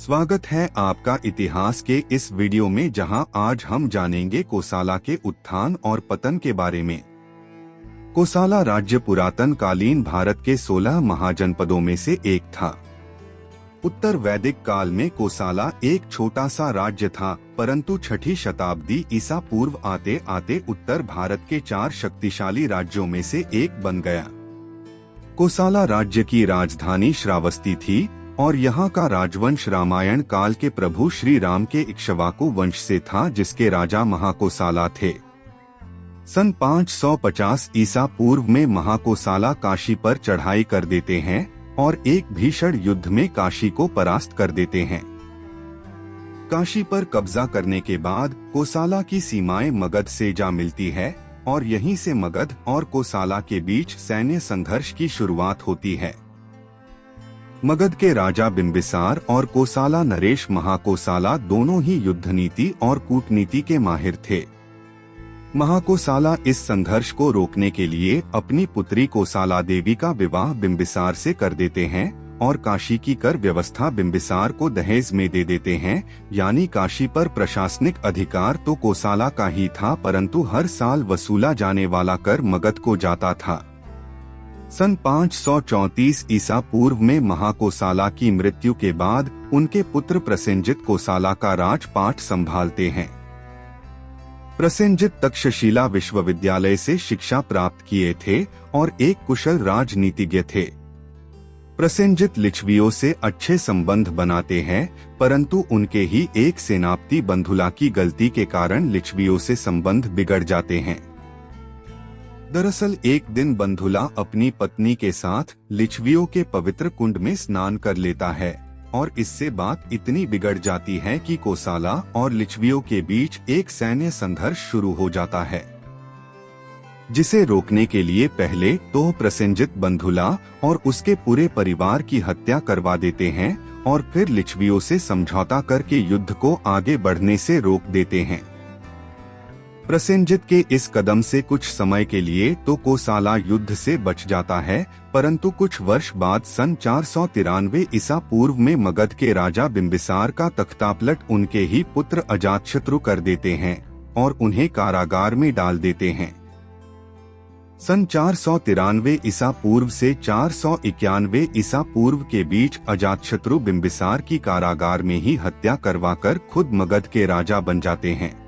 स्वागत है आपका इतिहास के इस वीडियो में, जहां आज हम जानेंगे कोसाला के उत्थान और पतन के बारे में। कोसाला राज्य पुरातन कालीन भारत के 16 महाजनपदों में से एक था। उत्तर वैदिक काल में कोसाला एक छोटा सा राज्य था, परंतु 6ठी शताब्दी ईसा पूर्व आते आते उत्तर भारत के 4 शक्तिशाली राज्यों में से एक बन गया। कोसाला राज्य की राजधानी श्रावस्ती थी और यहाँ का राजवंश रामायण काल के प्रभु श्री राम के इक्ष्वाकु वंश से था, जिसके राजा महाकोसाला थे। सन 550 ईसा पूर्व में महाकोसाला काशी पर चढ़ाई कर देते हैं और एक भीषण युद्ध में काशी को परास्त कर देते हैं। काशी पर कब्जा करने के बाद कोसाला की सीमाएं मगध से जा मिलती है और यहीं से मगध और कोसाला के बीच सैन्य संघर्ष की शुरुआत होती है। मगध के राजा बिंबिसार और कोसाला नरेश महाकोसाला दोनों ही युद्ध नीति और कूटनीति के माहिर थे। महाकोसाला इस संघर्ष को रोकने के लिए अपनी पुत्री कोसाला देवी का विवाह बिंबिसार से कर देते हैं और काशी की कर व्यवस्था बिंबिसार को दहेज में दे देते हैं। यानी काशी पर प्रशासनिक अधिकार तो कोसाला का ही था, परंतु हर साल वसूला जाने वाला कर मगध को जाता था। सन 534 ईसा पूर्व में महाकोसाला की मृत्यु के बाद उनके पुत्र प्रसेनजित कोसाला का राजपाट संभालते हैं। प्रसेनजित तक्षशिला विश्वविद्यालय से शिक्षा प्राप्त किए थे और एक कुशल राजनीतिज्ञ थे। प्रसेनजित लिच्छवियों से अच्छे संबंध बनाते हैं, परंतु उनके ही एक सेनापति बंधुला की गलती के कारण लिच्छवियों से संबंध बिगड़ जाते हैं। दरअसल एक दिन बंधुला अपनी पत्नी के साथ लिच्छवियों के पवित्र कुंड में स्नान कर लेता है और इससे बात इतनी बिगड़ जाती है कि कोसाला और लिच्छवियों के बीच एक सैन्य संघर्ष शुरू हो जाता है, जिसे रोकने के लिए पहले तो प्रसेनजित बंधुला और उसके पूरे परिवार की हत्या करवा देते हैं और फिर लिच्छवियों से समझौता करके युद्ध को आगे बढ़ने से रोक देते हैं। प्रसेनजित के इस कदम से कुछ समय के लिए तो कोसाला युद्ध से बच जाता है, परंतु कुछ वर्ष बाद सन 493 ईसा पूर्व में मगध के राजा बिंबिसार का तख्तापलट उनके ही पुत्र अजातशत्रु कर देते हैं और उन्हें कारागार में डाल देते हैं। सन 493 ईसा पूर्व से 491 ईसा पूर्व के बीच अजातशत्रु बिंबिसार की कारागार में ही हत्या करवाकर खुद मगध के राजा बन जाते हैं।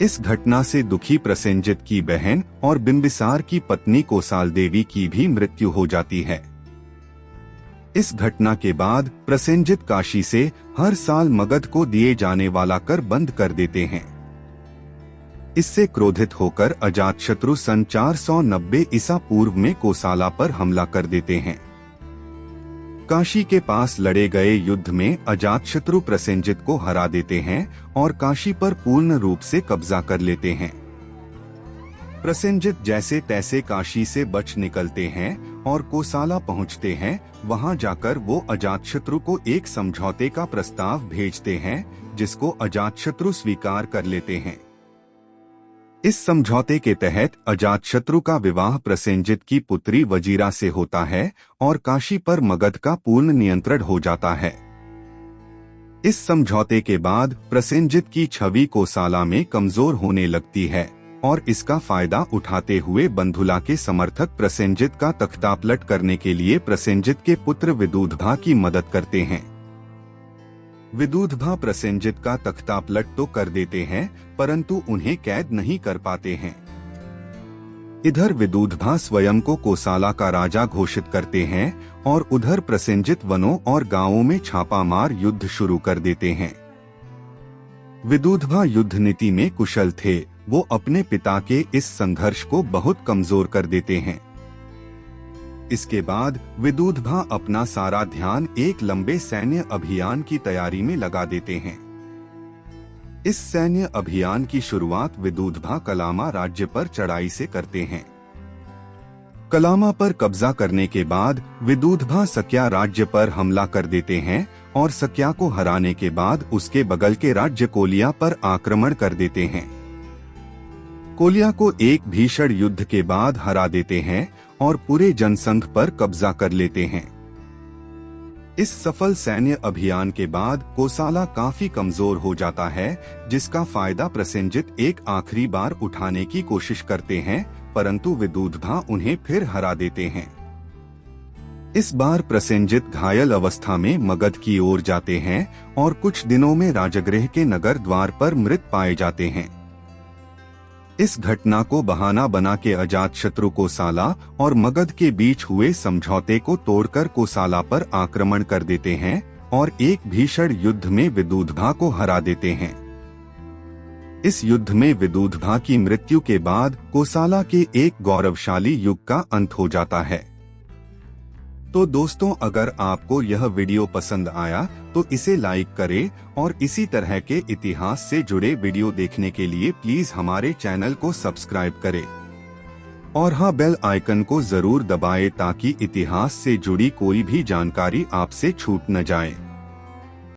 इस घटना से दुखी प्रसेनजित की बहन और बिंबिसार की पत्नी कोसाल देवी की भी मृत्यु हो जाती है। इस घटना के बाद प्रसेनजित काशी से हर साल मगध को दिए जाने वाला कर बंद कर देते हैं। इससे क्रोधित होकर अजातशत्रु सन 490 ईसा पूर्व में कोसाला पर हमला कर देते हैं। काशी के पास लड़े गए युद्ध में अजातशत्रु प्रसेनजित को हरा देते हैं और काशी पर पूर्ण रूप से कब्जा कर लेते हैं। प्रसेनजित जैसे तैसे काशी से बच निकलते हैं और कोसाला पहुंचते हैं। वहां जाकर वो अजातशत्रु को एक समझौते का प्रस्ताव भेजते हैं, जिसको अजातशत्रु स्वीकार कर लेते हैं। इस समझौते के तहत अजातशत्रु का विवाह प्रसेनजित की पुत्री वजीरा से होता है और काशी पर मगध का पूर्ण नियंत्रण हो जाता है। इस समझौते के बाद प्रसेनजित की छवि कोसाला में कमजोर होने लगती है और इसका फायदा उठाते हुए बंधुला के समर्थक प्रसेनजित का तख्तापलट करने के लिए प्रसेनजित के पुत्र विदूधभा की मदद करते हैं। विदूधभा प्रसेनजित का तख्तापलट तो कर देते हैं, परंतु उन्हें कैद नहीं कर पाते हैं। इधर विदूधभा स्वयं को कोसाला का राजा घोषित करते हैं और उधर प्रसेनजित वनों और गांवों में छापामार युद्ध शुरू कर देते हैं। विदूधभा युद्ध नीति में कुशल थे। वो अपने पिता के इस संघर्ष को बहुत कमजोर कर देते हैं। इसके बाद विदूधभा अपना सारा ध्यान एक लंबे सैन्य अभियान की तैयारी में लगा देते हैं। इस सैन्य अभियान की शुरुआत विदूधभा कलामा राज्य पर चढ़ाई से करते हैं। कलामा पर कब्जा करने के बाद विदूधभा सक्या राज्य पर हमला कर देते हैं और सक्या को हराने के बाद उसके बगल के राज्य कोलिया पर आक्रमण कर देते हैं। कोलिया को एक भीषण युद्ध के बाद हरा देते हैं और पूरे जनसंघ पर कब्जा कर लेते हैं। इस सफल सैन्य अभियान के बाद कोसाला काफी कमजोर हो जाता है, जिसका फायदा प्रसेनजित एक आखिरी बार उठाने की कोशिश करते हैं, परंतु विदूधभा उन्हें फिर हरा देते हैं। इस बार प्रसेनजित घायल अवस्था में मगध की ओर जाते हैं और कुछ दिनों में राजगृह के नगर द्वार पर मृत पाए जाते हैं। इस घटना को बहाना बना के अजातशत्रु कोसाला और मगध के बीच हुए समझौते को तोड़कर कोसाला पर आक्रमण कर देते हैं और एक भीषण युद्ध में विदूधभा को हरा देते हैं। इस युद्ध में विदूधभा की मृत्यु के बाद कोसाला के एक गौरवशाली युग का अंत हो जाता है। तो दोस्तों, अगर आपको यह वीडियो पसंद आया तो इसे लाइक करें और इसी तरह के इतिहास से जुड़े वीडियो देखने के लिए प्लीज हमारे चैनल को सब्सक्राइब करें और हाँ, बेल आइकन को जरूर दबाएं ताकि इतिहास से जुड़ी कोई भी जानकारी आपसे छूट न जाए।